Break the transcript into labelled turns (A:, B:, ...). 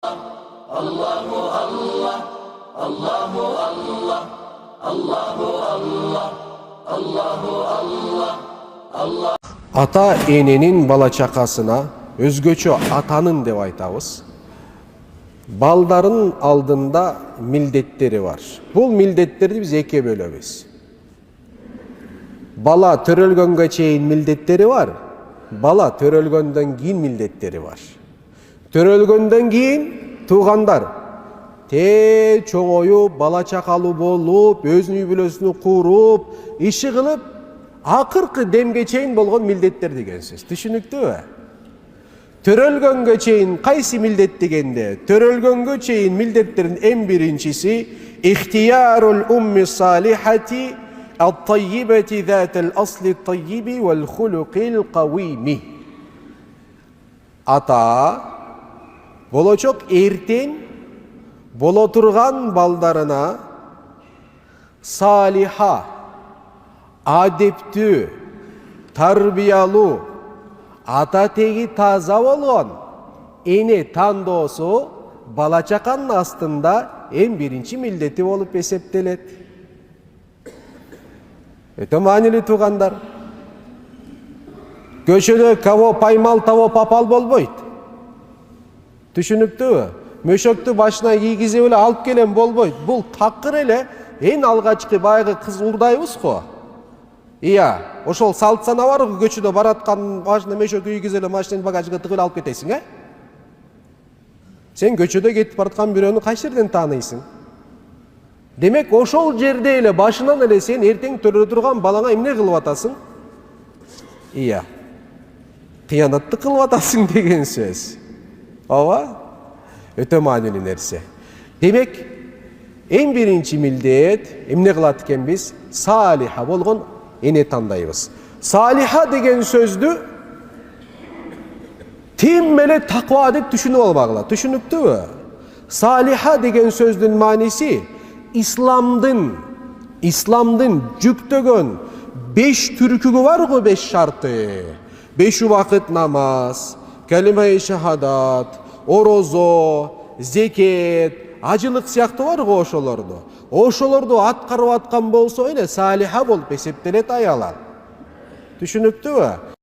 A: Allahu Allah, Allahu Allah, Allahu Allah, Allahu Allah, Allah.
B: Ata enenin bala çakasına özgöçö atanın dep aytabыз. Baldarın aldında mildetleri var. Bul mildetтерди biz эке bölөбүз. Bala төрөлгөнгө чейин милдеттери бар. Бала төрөлгөндөн кийин милдеттери бар. Төрөлгөндөн кийин туугандар те чоңоюп, бала чакалуу болуп, өзүнүн үй бүлөсүн куруп, иши кылып, акыркы демге чейин болгон милдеттер деген сөз. Түшүнүктүүбү? Төрөлгөнгө чейин кайсы милдет дегенде, төрөлгөнгө чейин милдеттердин эң биринчиси ихтиярул умми салихати ат-таййибати затал асли ат-таййиби вал хулуқил кавими. Ата болочок эртең боло турган балдарына салиха, адептүү, тарбиялуу, ата теги таза болгон эне тандоосу бала чаканын астында эң биринчи милдети болуп эсептелет. Өтө маанилүү туугандар. Көчөдө кого паймал, таво папал болбойт. Түшүнүктүүбү? Мөшөктү башына кийгизип эле алып келем болбойт. Бул такыр эле эң алгачкы баягы кыз урдайбыз го. Ия, ошол салт сана бар го, көчөдө бараткан башына мөшөк кийгизип эле машинанын багажыга тыгып эле алып кетесиң, э? Сен көчөдө кетип бараткан бирөөнү кайсы жерден тааныйсың? Демек, ошол жерде эле башынан эле сен эртең төрө турган балаңа эмне кылып атасың? Ия, кыянатты кылып атасың деген сөз. Ооба? Өтө маанилүү нерсе. Демек, эң биринчи милдет эмне кылат экенбиз? Салиха болгон эне тандайбыз. Салиха деген сөздү тим эле таква деп түшүнүп албагыла. Түшүнүктүүбү? Салиха деген сөздүн мааниси исламдын жүктөгөн 5 түркүгү бар го, 5 шарты. 5 убакыт намаз, калима-и шахадат, орозо, зекет, ажылык сыяктуу бар го ошолорду. Ошолорду аткарып аткан болсо эле салиха болуп эсептелет аялар. Түшүнүктүүбү?